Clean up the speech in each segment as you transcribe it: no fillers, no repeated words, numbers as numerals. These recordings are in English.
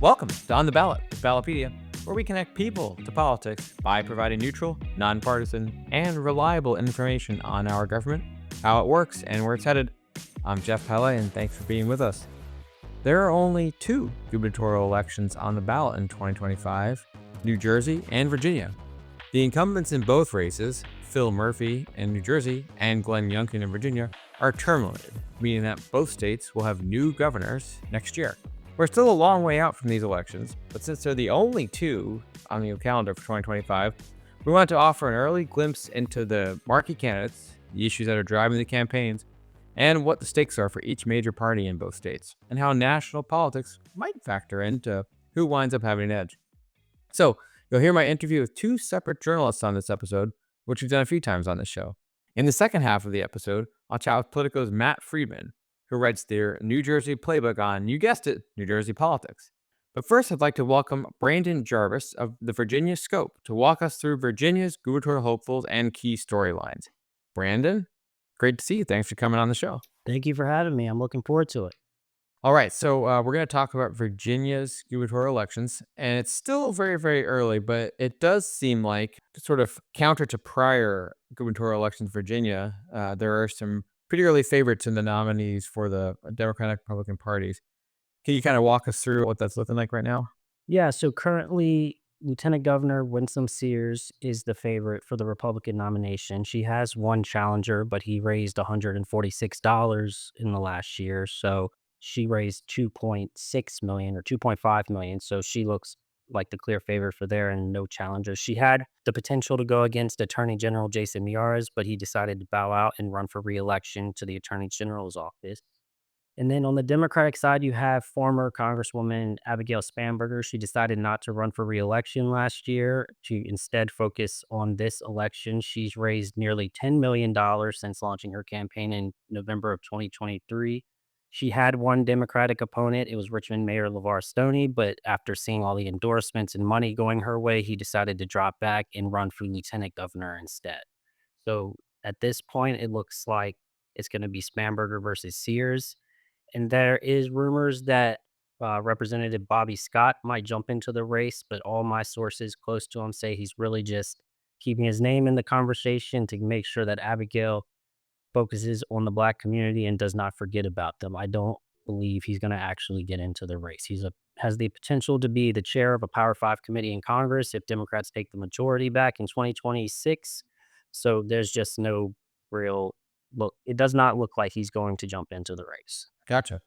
Welcome to On the Ballot with Ballotpedia, where we connect people to politics by providing neutral, nonpartisan, and reliable information on our government, how it works, and where it's headed. I'm Jeff Pelle, and thanks for being with us. There are only two gubernatorial elections on the ballot in 2025, New Jersey and Virginia. The incumbents in both races, Phil Murphy in New Jersey and Glenn Youngkin in Virginia, are term limited, meaning that both states will have new governors next year. We're still a long way out from these elections, but since they're the only two on the calendar for 2025, we want to offer an early glimpse into the marquee candidates, the issues that are driving the campaigns, and what the stakes are for each major party in both states, and how national politics might factor into who winds up having an edge. So, you'll hear my interview with two separate journalists on this episode, which we've done a few times on this show. In the second half of the episode, I'll chat with Politico's Matt Friedman, who writes their New Jersey playbook on, you guessed it, New Jersey politics. But first, I'd like to welcome Brandon Jarvis of the Virginia Scope to walk us through Virginia's gubernatorial hopefuls and key storylines. Brandon, great to see you. Thanks for coming on the show. Thank you for having me. I'm looking forward to it. All right, so we're going to talk about Virginia's gubernatorial elections, and it's still very, very early, but it does seem like, sort of counter to prior gubernatorial elections in Virginia, there are some pretty early favorites in the nominees for the Democratic Republican parties. Can you kind of walk us through what that's looking like right now? Yeah, so currently, Lieutenant Governor Winsome Sears is the favorite for the Republican nomination. She has one challenger, but he raised $146 in the last year. So she raised 2.6 million or 2.5 million. So she looks like the clear favorite for there and no challengers. She had the potential to go against Attorney General Jason Miyares, but he decided to bow out and run for re-election to the Attorney General's office. And then on the Democratic side, you have former Congresswoman Abigail Spanberger. She decided not to run for re-election last year to instead focus on this election. She's raised nearly $10 million since launching her campaign in November of 2023. She had one Democratic opponent. It was Richmond Mayor LeVar Stoney, but after seeing all the endorsements and money going her way, he decided to drop back and run for lieutenant governor instead. So at this point, it looks like it's going to be Spanberger versus Sears. And there is rumors that Representative Bobby Scott might jump into the race, but all my sources close to him say he's really just keeping his name in the conversation to make sure that Abigail focuses on the Black community and does not forget about them. I don't believe he's going to actually get into the race. Has the potential to be the chair of a Power Five committee in Congress if Democrats take the majority back in 2026. So there's just no real look. It does not look like he's going to jump into the race. Gotcha.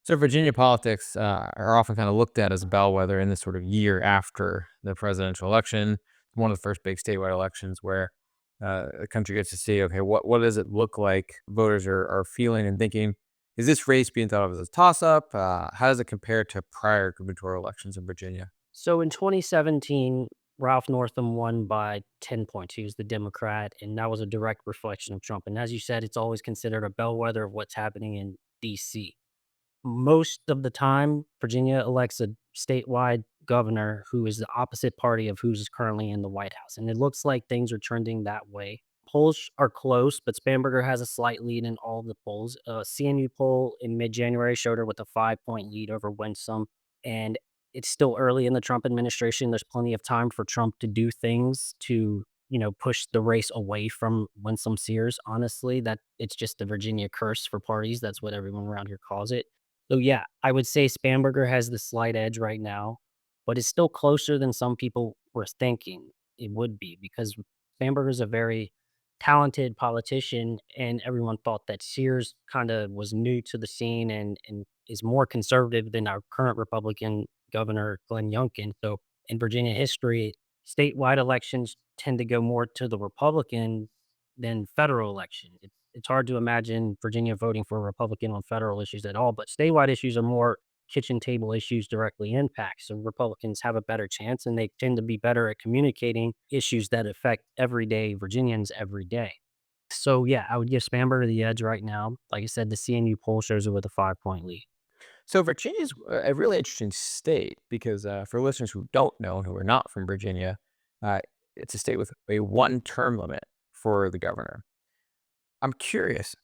So Virginia politics are often kind of looked at as a bellwether in this sort of year after the presidential election, one of the first big statewide elections where the country gets to see, okay, what does it look like voters are feeling and thinking? Is this race being thought of as a toss-up? How does it compare to prior gubernatorial elections in Virginia? So in 2017, Ralph Northam won by 10 points. He was the Democrat, and that was a direct reflection of Trump. And as you said, it's always considered a bellwether of what's happening in D.C. Most of the time, Virginia elects a statewide governor who is the opposite party of who's currently in the White House. And it looks like things are trending that way. Polls are close, but Spanberger has a slight lead in all of the polls. A CNU poll in mid-January showed her with a 5-point lead over Winsome. And it's still early in the Trump administration. There's plenty of time for Trump to do things to, push the race away from Winsome Sears. Honestly, that it's just the Virginia curse for parties. That's what everyone around here calls it. So yeah, I would say Spanberger has the slight edge right now, but it's still closer than some people were thinking it would be because Spanberger is a very talented politician, and everyone thought that Sears kind of was new to the scene and is more conservative than our current Republican governor, Glenn Youngkin. So in Virginia history, statewide elections tend to go more to the Republican than federal election. It's hard to imagine Virginia voting for a Republican on federal issues at all, but statewide issues are more kitchen table issues directly impact. So Republicans have a better chance and they tend to be better at communicating issues that affect everyday Virginians every day. So yeah, I would give Spanberger the edge right now. Like I said, the CNU poll shows it with a 5-point lead. So Virginia is a really interesting state because for listeners who don't know, who are not from Virginia, it's a state with a one-term limit for the governor. I'm curious,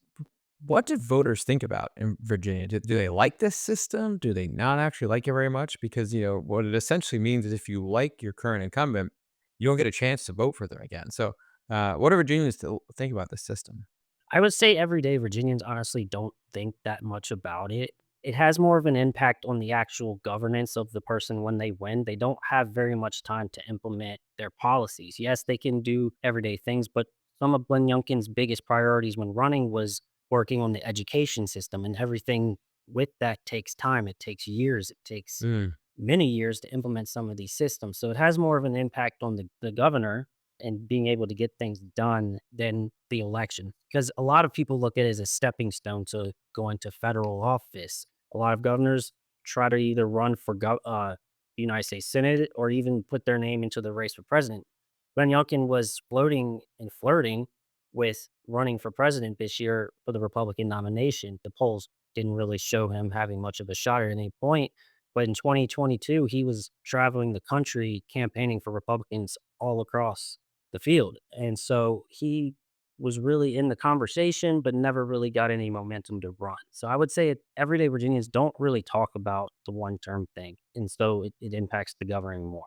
What do voters think about in Virginia? Do they like this system? Do they not actually like it very much? Because, what it essentially means is if you like your current incumbent, you don't get a chance to vote for them again. So, what do Virginians still think about this system? I would say everyday Virginians honestly don't think that much about it. It has more of an impact on the actual governance of the person when they win. They don't have very much time to implement their policies. Yes, they can do everyday things, but some of Glenn Youngkin's biggest priorities when running was working on the education system, and everything with that takes time. It takes years. It takes Mm. many years to implement some of these systems. So it has more of an impact on the governor and being able to get things done than the election. Because a lot of people look at it as a stepping stone to go into federal office. A lot of governors try to either run for the United States Senate or even put their name into the race for president. Glenn Youngkin was floating and flirting with running for president this year for the Republican nomination. The polls didn't really show him having much of a shot at any point. But in 2022, he was traveling the country campaigning for Republicans all across the field. And so he was really in the conversation, but never really got any momentum to run. So I would say everyday Virginians don't really talk about the one term thing. And so it impacts the governing more.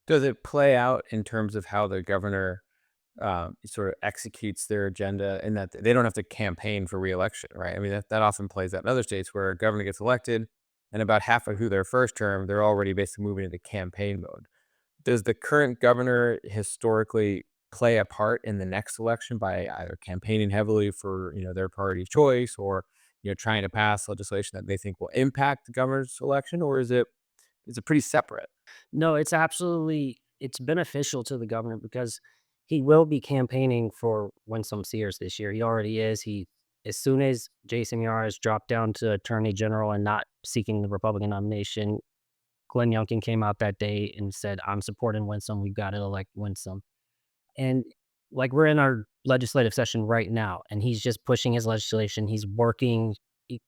Does it play out in terms of how the governor sort of executes their agenda and that they don't have to campaign for reelection, right? I mean, that often plays out in other states where a governor gets elected and about halfway through their first term, they're already basically moving into campaign mode. Does the current governor historically play a part in the next election by either campaigning heavily for, their party of choice or, trying to pass legislation that they think will impact the governor's election, or is it pretty separate? No, it's beneficial to the governor because he will be campaigning for Winsome Sears this year. He already is. He As soon as Jason Yarz dropped down to attorney general and not seeking the Republican nomination, Glenn Youngkin came out that day and said, "I'm supporting Winsome. We've got to elect Winsome." And, like, we're in our legislative session right now, and he's just pushing his legislation. He's working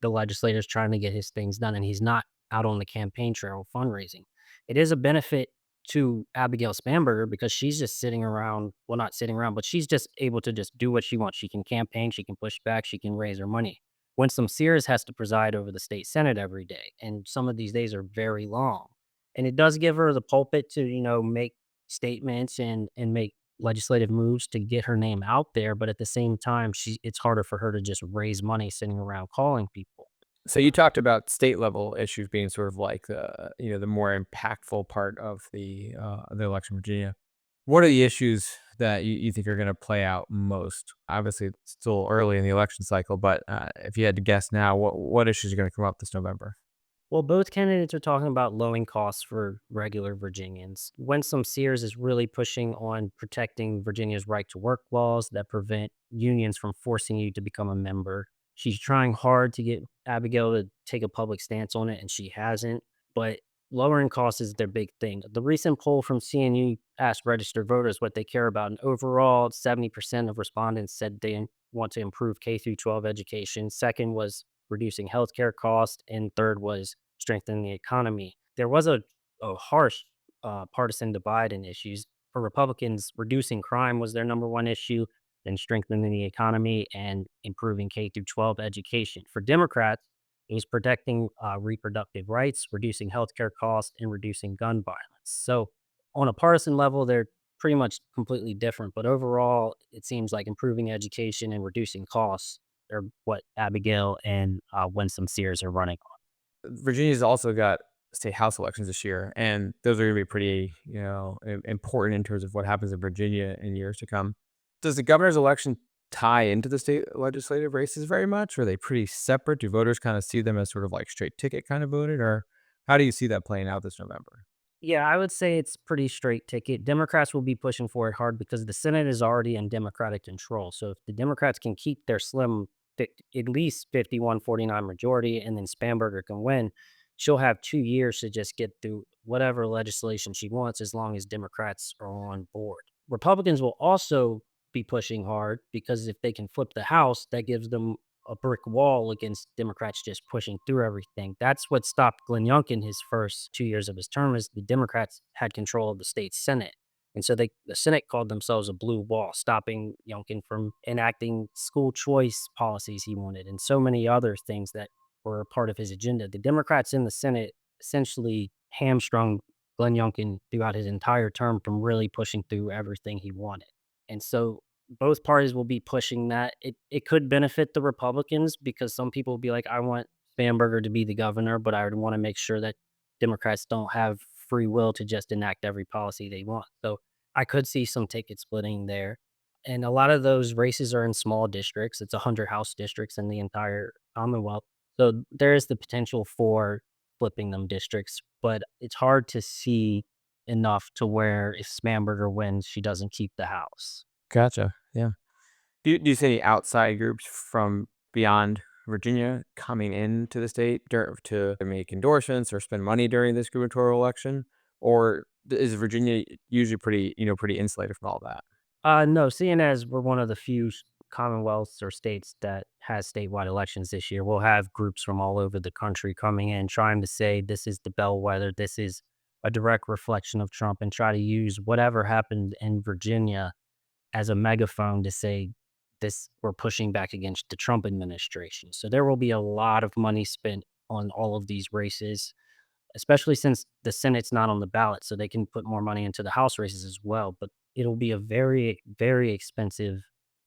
the legislators trying to get his things done, and he's not out on the campaign trail fundraising. It is a benefit to Abigail Spanberger because she's just sitting around, well, not sitting around, but she's just able to just do what she wants. She can campaign, she can push back, she can raise her money. Winsome Sears has to preside over the state senate every day, and some of these days are very long. And it does give her the pulpit to, make statements and make legislative moves to get her name out there, but at the same time, it's harder for her to just raise money sitting around calling people. So you talked about state level issues being sort of like the more impactful part of the election in Virginia. What are the issues that you think are going to play out most? Obviously, it's still early in the election cycle, but if you had to guess now, what issues are going to come up this November? Well, both candidates are talking about lowering costs for regular Virginians. Winsome Sears is really pushing on protecting Virginia's right to work laws that prevent unions from forcing you to become a member. She's trying hard to get Abigail to take a public stance on it, and she hasn't. But lowering costs is their big thing. The recent poll from CNU asked registered voters what they care about, and overall, 70% of respondents said they want to improve K through 12 education. Second was reducing healthcare costs, and third was strengthening the economy. There was a harsh partisan divide in issues. For Republicans, reducing crime was their number one issue, then strengthening the economy and improving K through 12 education. For Democrats, it was protecting reproductive rights, reducing healthcare costs, and reducing gun violence. So, on a partisan level, they're pretty much completely different. But overall, it seems like improving education and reducing costs are what Abigail and Winsome Sears are running on. Virginia's also got state house elections this year, and those are going to be pretty, important in terms of what happens in Virginia in years to come. Does the governor's election tie into the state legislative races very much? Or are they pretty separate? Do voters kind of see them as sort of like straight ticket kind of voted, or how do you see that playing out this November? Yeah, I would say it's pretty straight ticket. Democrats will be pushing for it hard because the Senate is already in Democratic control. So if the Democrats can keep their at least 51-49 majority and then Spamberger can win, she'll have 2 years to just get through whatever legislation she wants as long as Democrats are on board. Republicans will also be pushing hard because if they can flip the House, that gives them a brick wall against Democrats just pushing through everything. That's what stopped Glenn Youngkin his first 2 years of his term is the Democrats had control of the state Senate. And so the Senate called themselves a blue wall, stopping Youngkin from enacting school choice policies he wanted and so many other things that were a part of his agenda. The Democrats in the Senate essentially hamstrung Glenn Youngkin throughout his entire term from really pushing through everything he wanted. And so both parties will be pushing that. It could benefit the Republicans because some people will be like, I want Bamberger to be the governor, but I would want to make sure that Democrats don't have free will to just enact every policy they want. So I could see some ticket splitting there. And a lot of those races are in small districts. It's 100 House districts in the entire Commonwealth. So there is the potential for flipping them districts, but it's hard to see enough to where if Spamberger wins, she doesn't keep the House. Gotcha. Yeah. Do you see any outside groups from beyond Virginia coming into the state to make endorsements or spend money during this gubernatorial election? Or is Virginia usually pretty insulated from all that? No, seeing as we're one of the few commonwealths or states that has statewide elections this year, we'll have groups from all over the country coming in trying to say this is the bellwether, this is a direct reflection of Trump, and try to use whatever happened in Virginia as a megaphone to say this we're pushing back against the Trump administration. So there will be a lot of money spent on all of these races, especially since the Senate's not on the ballot, so they can put more money into the House races as well. But it'll be a very, very expensive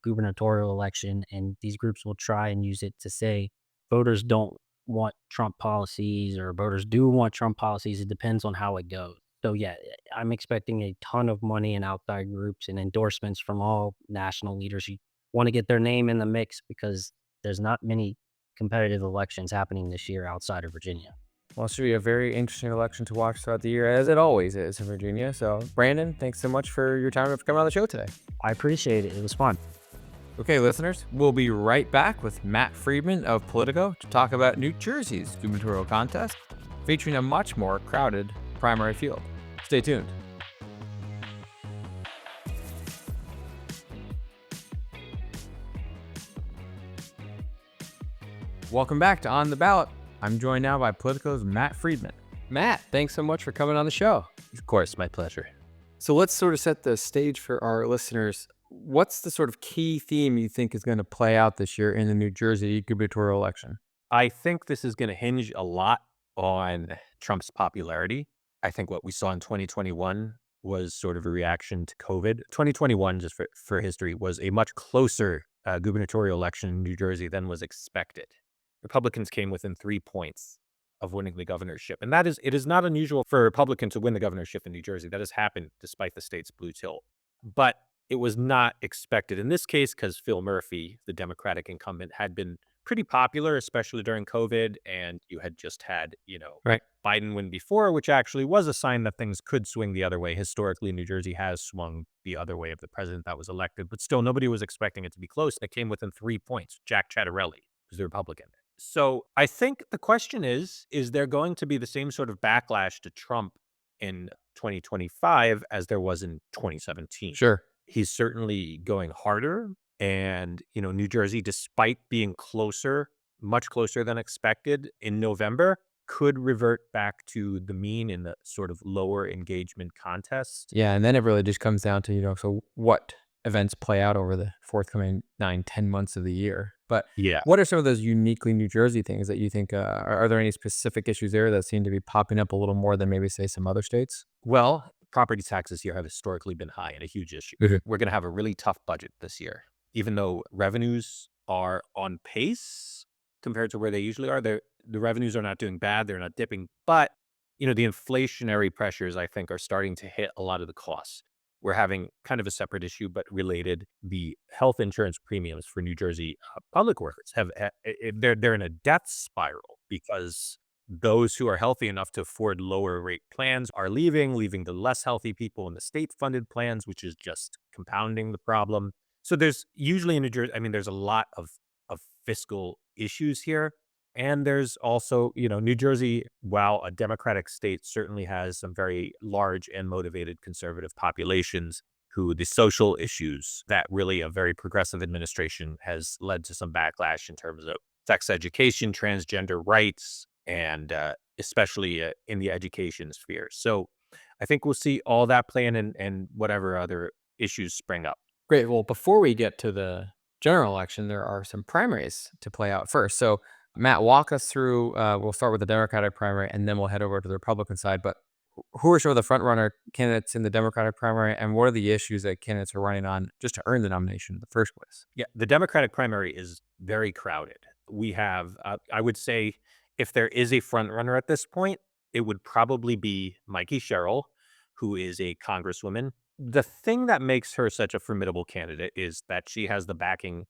gubernatorial election, and these groups will try and use it to say voters don't want Trump policies or voters do want Trump policies. It depends on how it goes. So yeah, I'm expecting a ton of money in outside groups and endorsements from all national leaders who want to get their name in the mix because there's not many competitive elections happening this year outside of Virginia. Well, it should be a very interesting election to watch throughout the year, as it always is in Virginia. So, Brandon, thanks so much for your time and for coming on the show today. I appreciate it. It was fun. Okay, listeners, we'll be right back with Matt Friedman of Politico to talk about New Jersey's gubernatorial contest, featuring a much more crowded primary field. Stay tuned. Welcome back to On the Ballot. I'm joined now by Politico's Matt Friedman. Matt, thanks so much for coming on the show. Of course, my pleasure. So let's sort of set the stage for our listeners. What's the sort of Key theme you think is going to play out this year in the New Jersey gubernatorial election? I think this is going to hinge a lot on Trump's popularity. I think what we saw in 2021 was sort of a reaction to COVID. 2021, just for history, was a much closer gubernatorial election in New Jersey than was expected. Republicans came within 3 points of winning the governorship. And it is not unusual for a Republican to win the governorship in New Jersey. That has happened despite the state's blue tilt. But it was not expected in this case because Phil Murphy, the Democratic incumbent, had been pretty popular, especially during COVID. And you had just had, Right. Biden win before, which actually was a sign that things could swing the other way. Historically, New Jersey has swung the other way of the president that was elected. But still, nobody was expecting it to be close. And it came within 3 points. Jack Ciattarelli, who's the Republican. So I think the question is there going to be the same sort of backlash to Trump in 2025 as there was in 2017? Sure. He's certainly going harder. And, New Jersey, despite being closer, much closer than expected in November, could revert back to the mean in the sort of lower engagement contest. Yeah, and then it really just comes down to, so what events play out over the forthcoming 9-10 months of the year. But Yeah. what are some of those uniquely New Jersey things that you think, are there any specific issues there that seem to be popping up a little more than maybe, say, some other states? Well, property taxes here have historically been high and a huge issue. Mhm. We're going to have a really tough budget this year. Even though revenues are on pace compared to where they usually are, the revenues are not doing bad. They're not dipping. But, the inflationary pressures, I think, are starting to hit a lot of the costs. We're having kind of a separate issue, but related. The health insurance premiums for New Jersey public workers they're in a death spiral because those who are healthy enough to afford lower rate plans are leaving the less healthy people in the state funded plans, which is just compounding the problem. So there's usually in New Jersey, there's a lot of fiscal issues here. And there's also, New Jersey, while a Democratic state, certainly has some very large and motivated conservative populations who the social issues that really a very progressive administration has led to some backlash in terms of sex education, transgender rights, and especially in the education sphere. So I think we'll see all that play in and whatever other issues spring up. Great. Well, before we get to the general election, there are some primaries to play out first. So, Matt, walk us through. We'll start with the Democratic primary, and then we'll head over to the Republican side. But who are some of the front runner candidates in the Democratic primary, and what are the issues that candidates are running on just to earn the nomination in the first place? Yeah, the Democratic primary is very crowded. We have, I would say, if there is a front runner at this point, it would probably be Mikey Sherrill, who is a congresswoman. The thing that makes her such a formidable candidate is that she has the backing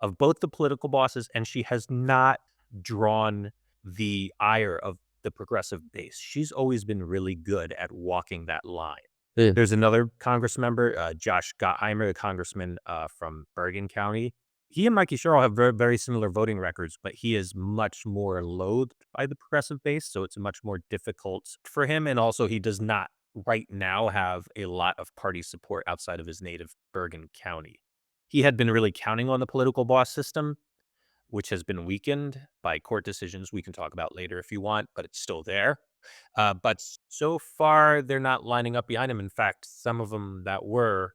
of both the political bosses, and she has not drawn the ire of the progressive base. She's always been really good at walking that line. Yeah. There's another Congress member, Josh Gottheimer, a congressman from Bergen County. He and Mikey Sherrill have very, very similar voting records, but he is much more loathed by the progressive base, so it's much more difficult for him. And also, he does not right now have a lot of party support outside of his native Bergen County. He had been really counting on the political boss system, which has been weakened by court decisions we can talk about later if you want, but it's still there. But so far, they're not lining up behind him. In fact, some of them that were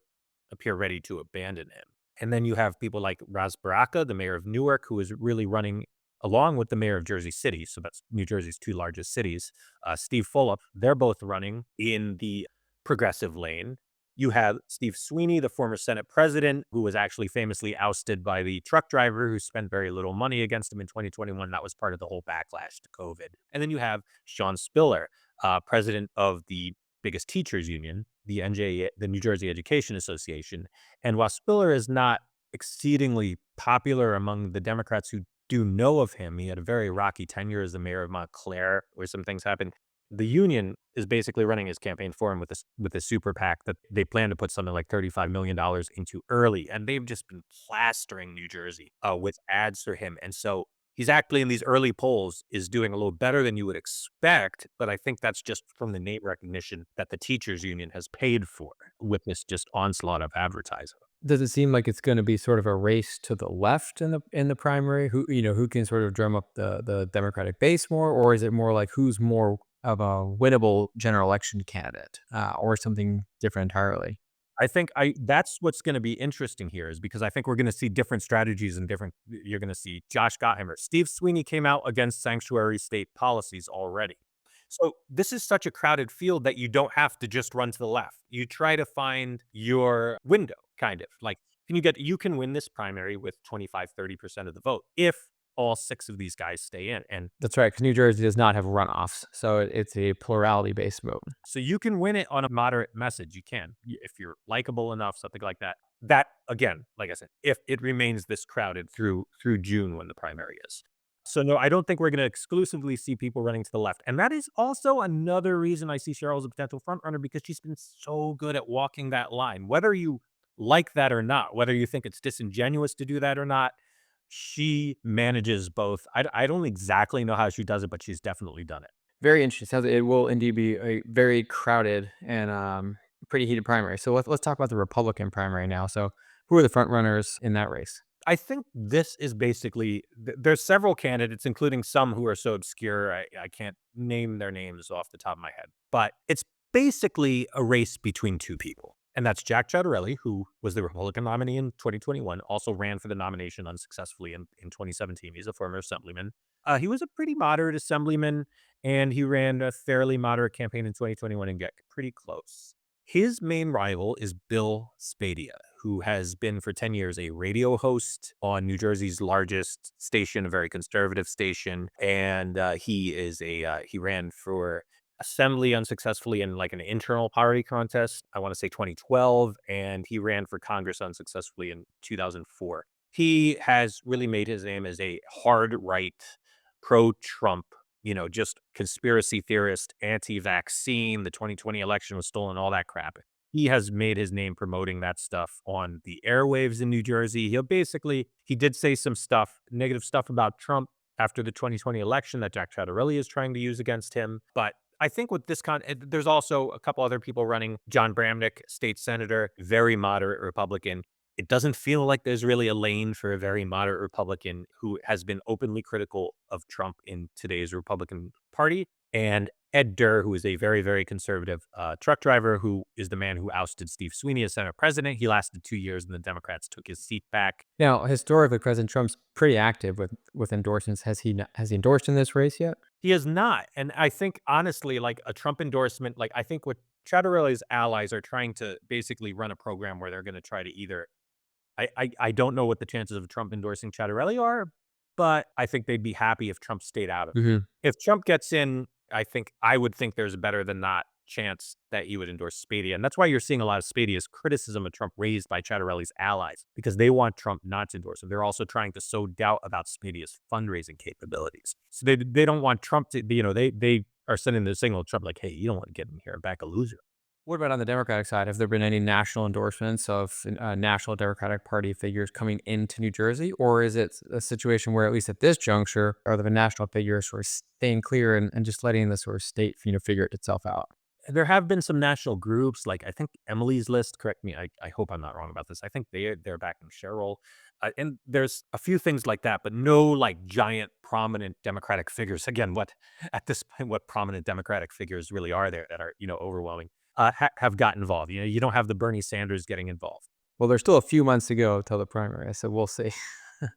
appear ready to abandon him. And then you have people like Ras Baraka, the mayor of Newark, who is really running along with the mayor of Jersey City. So that's New Jersey's two largest cities. Steve Fulop, they're both running in the progressive lane. You have Steve Sweeney, the former Senate president, who was actually famously ousted by the truck driver who spent very little money against him in 2021. That was part of the whole backlash to COVID. And then you have Sean Spiller, president of the biggest teachers union, the NJ, the New Jersey Education Association. And while Spiller is not exceedingly popular among the Democrats who do know of him, he had a very rocky tenure as the mayor of Montclair, where some things happened. The union is basically running his campaign for him with a super PAC that they plan to put something like $35 million into early. And they've just been plastering New Jersey with ads for him. And so he's actually in these early polls is doing a little better than you would expect. But I think that's just from the name recognition that the teachers union has paid for with this just onslaught of advertising. Does it seem like it's going to be sort of a race to the left in the primary? Who can sort of drum up the Democratic base more, or is it more like who's more of a winnable general election candidate, or something different entirely? I think that's what's going to be interesting here is because I think we're going to see different strategies and different. You're going to see Josh Gottheimer. Steve Sweeney came out against sanctuary state policies already. So this is such a crowded field that you don't have to just run to the left. You try to find your window, kind of like you can win this primary with 25-30% of the vote if all six of these guys stay in. And That's right, because New Jersey does not have runoffs, so it's a plurality-based vote. so you can win it on a moderate message. You can, if you're likable enough, something like that. That again, like I said, if it remains this crowded through June when the primary is. So no, I don't think we're going to exclusively see people running to the left. And that is also another reason I see Cheryl as a potential frontrunner because she's been so good at walking that line. Whether you like that or not, whether you think it's disingenuous to do that or not, she manages both. I don't exactly know how she does it, but she's definitely done it. Very interesting. Sounds like it will indeed be a very crowded and pretty heated primary. So let's talk about the Republican primary now. So who are the front runners in that race? I think this is basically, there's several candidates, including some who are so obscure, I can't name their names off the top of my head. But it's basically a race between two people. And that's Jack Ciattarelli, who was the Republican nominee in 2021, also ran for the nomination unsuccessfully in 2017. He's a former assemblyman. He was a pretty moderate assemblyman, and he ran a fairly moderate campaign in 2021 and got pretty close. His main rival is Bill Spadea, who has been for 10 years a radio host on New Jersey's largest station, a very conservative station. And he ran for assembly unsuccessfully in like an internal party contest, I want to say 2012, and he ran for Congress unsuccessfully in 2004. He has really made his name as a hard right, pro-Trump, just conspiracy theorist, anti-vaccine, the 2020 election was stolen, all that crap. He has made his name promoting that stuff on the airwaves in New Jersey. He did say some negative stuff about Trump after the 2020 election that Jack Ciattarelli is trying to use against him. But I think with this there's also a couple other people running. John Bramnick, state senator, very moderate Republican. It doesn't feel like there's really a lane for a very moderate Republican who has been openly critical of Trump in today's Republican Party. and Ed Durr, who is a very, very conservative truck driver, who is the man who ousted Steve Sweeney as Senate president. He lasted 2 years, and the Democrats took his seat back. Now, historically, President Trump's pretty active with endorsements. Has he endorsed in this race yet? He is not. And I think, honestly, like a Trump endorsement, like I think what Chattarelli's allies are trying to basically run a program where they're going to try to either, I don't know what the chances of Trump endorsing Chattarelli are, but I think they'd be happy if Trump stayed out of it. Mm-hmm. If Trump gets in, I would think there's a better than not chance that he would endorse Spadia. And that's why you're seeing a lot of Spadia's criticism of Trump raised by Chattarelli's allies, because they want Trump not to endorse him. They're also trying to sow doubt about Spadia's fundraising capabilities. So they don't want Trump to, they are sending the signal to Trump like, hey, you don't want to get him here and back a loser. What about on the Democratic side? Have there been any national endorsements of national Democratic Party figures coming into New Jersey? Or is it a situation where, at least at this juncture, are the national figures sort of staying clear and just letting the sort of state, figure itself out? There have been some national groups, like I think Emily's List, correct me, I hope I'm not wrong about this. I think they're backing Cheryl. And there's a few things like that, but no like giant prominent Democratic figures. Again, at this point, what prominent Democratic figures really are there that are, overwhelming, have got involved. You don't have the Bernie Sanders getting involved. Well, there's still a few months to go till the primary, so we'll see.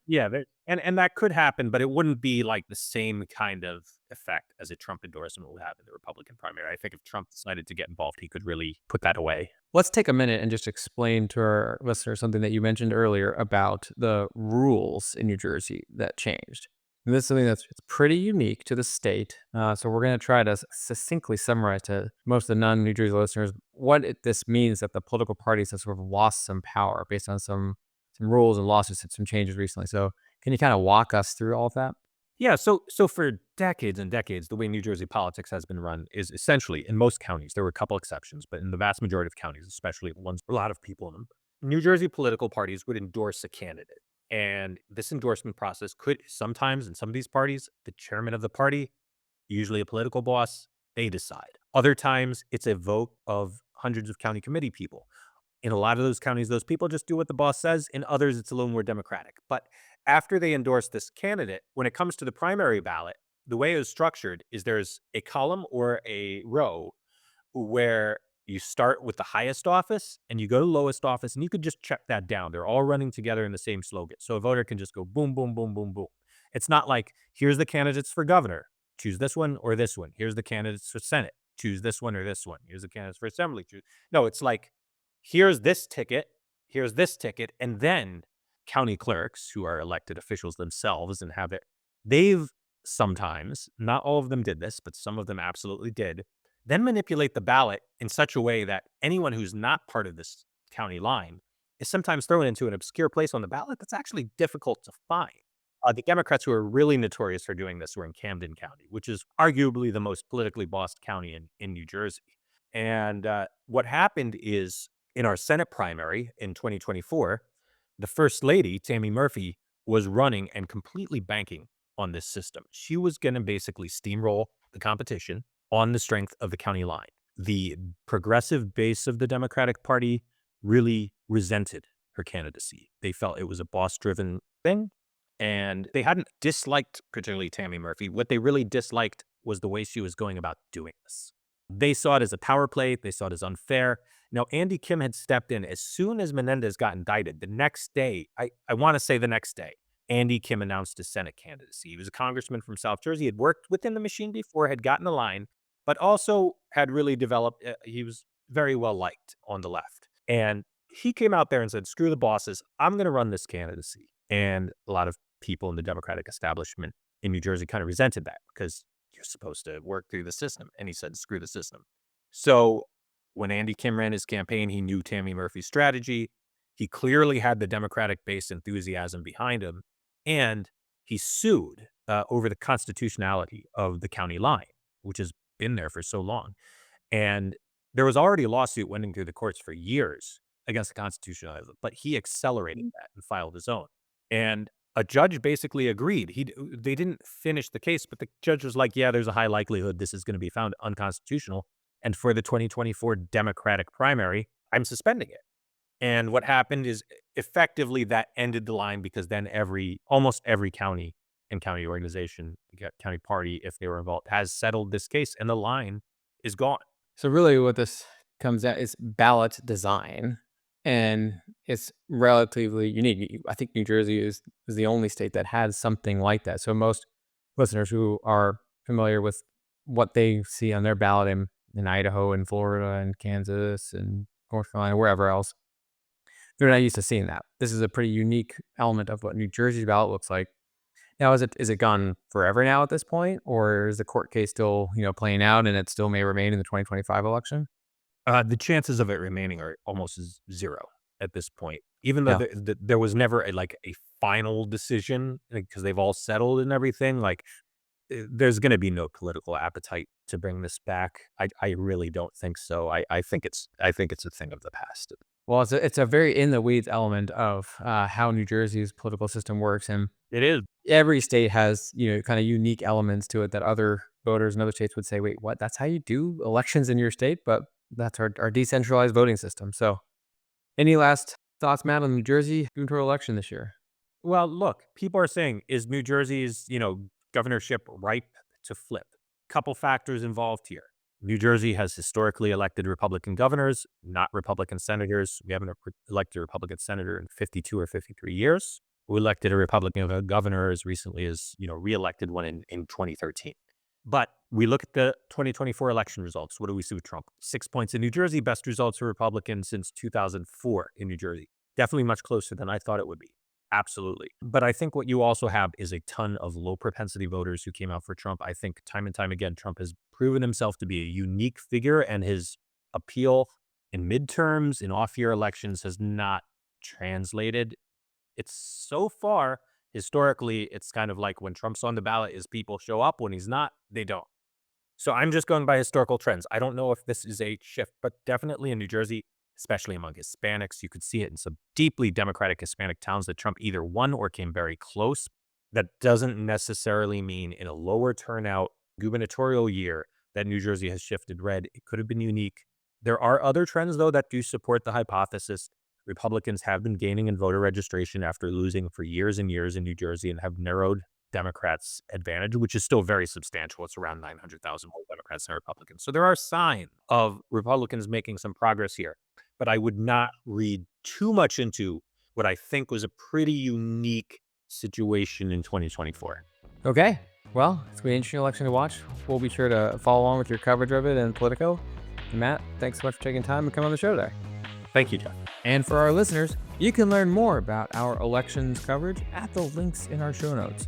Yeah, and that could happen, but it wouldn't be like the same kind of effect as a Trump endorsement would have in the Republican primary. I think if Trump decided to get involved, he could really put that away. Let's take a minute and just explain to our listeners something that you mentioned earlier about the rules in New Jersey that changed. And this is something that's pretty unique to the state. So we're going to try to succinctly summarize to most of the non-New Jersey listeners what this means, that the political parties have sort of lost some power based on some rules and lawsuits and some changes recently. So can you kind of walk us through all of that? Yeah, so for decades and decades, the way New Jersey politics has been run is essentially, in most counties, there were a couple exceptions, but in the vast majority of counties, especially the ones with a lot of people in them, New Jersey political parties would endorse a candidate. And this endorsement process could sometimes, in some of these parties, the chairman of the party, usually a political boss, they decide. Other times, it's a vote of hundreds of county committee people. In a lot of those counties, those people just do what the boss says. In others, it's a little more democratic. But after they endorse this candidate, when it comes to the primary ballot, the way it is structured is there's a column or a row where you start with the highest office and you go to the lowest office, and you could just check that down. They're all running together in the same slogan. So a voter can just go boom, boom, boom, boom, boom. It's not like, here's the candidates for governor. Choose this one or this one. Here's the candidates for Senate. Choose this one or this one. Here's the candidates for assembly. No, it's like, here's this ticket, and then county clerks, who are elected officials themselves and have it, they've sometimes, not all of them did this, but some of them absolutely did, then manipulate the ballot in such a way that anyone who's not part of this county line is sometimes thrown into an obscure place on the ballot that's actually difficult to find. The Democrats who are really notorious for doing this were in Camden County, which is arguably the most politically bossed county in New Jersey. And what happened is, in our Senate primary in 2024, the First Lady, Tammy Murphy, was running and completely banking on this system. She was going to basically steamroll the competition on the strength of the county line. The progressive base of the Democratic Party really resented her candidacy. They felt it was a boss-driven thing, and they hadn't disliked particularly Tammy Murphy. What they really disliked was the way she was going about doing this. They saw it as a power play. They saw it as unfair. Now, Andy Kim had stepped in as soon as Menendez got indicted. The next day, I want to say the next day, Andy Kim announced his Senate candidacy. He was a congressman from South Jersey. He had worked within the machine before, had gotten a line, but also had really developed, he was very well liked on the left. And he came out there and said, screw the bosses, I'm going to run this candidacy. And a lot of people in the Democratic establishment in New Jersey kind of resented that, because you're supposed to work through the system. And he said, screw the system. So when Andy Kim ran his campaign, he knew Tammy Murphy's strategy. He clearly had the Democratic base enthusiasm behind him. And he sued over the constitutionality of the county line, which has been there for so long. And there was already a lawsuit wending through the courts for years against the constitutionality of it, but he accelerated that and filed his own. And a judge basically agreed. They didn't finish the case, but the judge was like, yeah, there's a high likelihood this is going to be found unconstitutional. And for the 2024 Democratic primary, I'm suspending it. And what happened is effectively that ended the line, because then almost every county and county organization, county party, if they were involved, has settled this case, and the line is gone. So really what this comes at is ballot design, and it's relatively unique. I think New Jersey is the only state that has something like that. So most listeners who are familiar with what they see on their ballot in Idaho and Florida and Kansas and North Carolina, wherever else, they're not used to seeing that. This is a pretty unique element of what New Jersey's ballot looks like. Now, is it gone forever now at this point, or is the court case still, playing out and it still may remain in the 2025 election? The chances of it remaining are almost zero at this point, even though there was never a final decision, because they've all settled and everything. There's going to be no political appetite to bring this back. I really don't think so. I think it's a thing of the past. Well, it's a very in the weeds element of how New Jersey's political system works, and It is. every state has kind of unique elements to it that other voters in other states would say, wait, what? That's how you do elections in your state? But that's our decentralized voting system. So, any last thoughts, Matt, on New Jersey gubernatorial election this year? Well, look, people are saying, is New Jersey's governorship ripe to flip? Couple factors involved here. New Jersey has historically elected Republican governors, not Republican senators. We haven't elected a Republican senator in 52 or 53 years. We elected a Republican governor as recently as, reelected one in 2013. But we look at the 2024 election results. What do we see with Trump? 6 points in New Jersey, best results for Republicans since 2004 in New Jersey. Definitely much closer than I thought it would be. Absolutely. But I think what you also have is a ton of low propensity voters who came out for Trump. I think time and time again, Trump has proven himself to be a unique figure, and his appeal in midterms, in off-year elections, has not translated. It's so far, historically, it's kind of like when Trump's on the ballot, is people show up. When he's not, they don't. So I'm just going by historical trends. I don't know if this is a shift, but definitely in New Jersey, especially among Hispanics, you could see it in some deeply Democratic Hispanic towns that Trump either won or came very close. That doesn't necessarily mean in a lower turnout gubernatorial year that New Jersey has shifted red. It could have been unique. There are other trends, though, that do support the hypothesis. Republicans have been gaining in voter registration after losing for years and years in New Jersey, and have narrowed Democrats' advantage, which is still very substantial. It's around 900,000 more Democrats than Republicans. So there are signs of Republicans making some progress here. But I would not read too much into what I think was a pretty unique situation in 2024. Okay. Well, it's going to be an interesting election to watch. We'll be sure to follow along with your coverage of it and Politico. And Matt, thanks so much for taking time to come on the show today. Thank you, Jeff. And for our listeners, you can learn more about our elections coverage at the links in our show notes.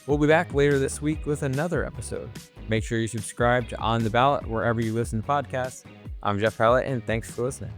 We'll be back later this week with another episode. Make sure you subscribe to On the Ballot wherever you listen to podcasts. I'm Jeff Howlett, and thanks for listening.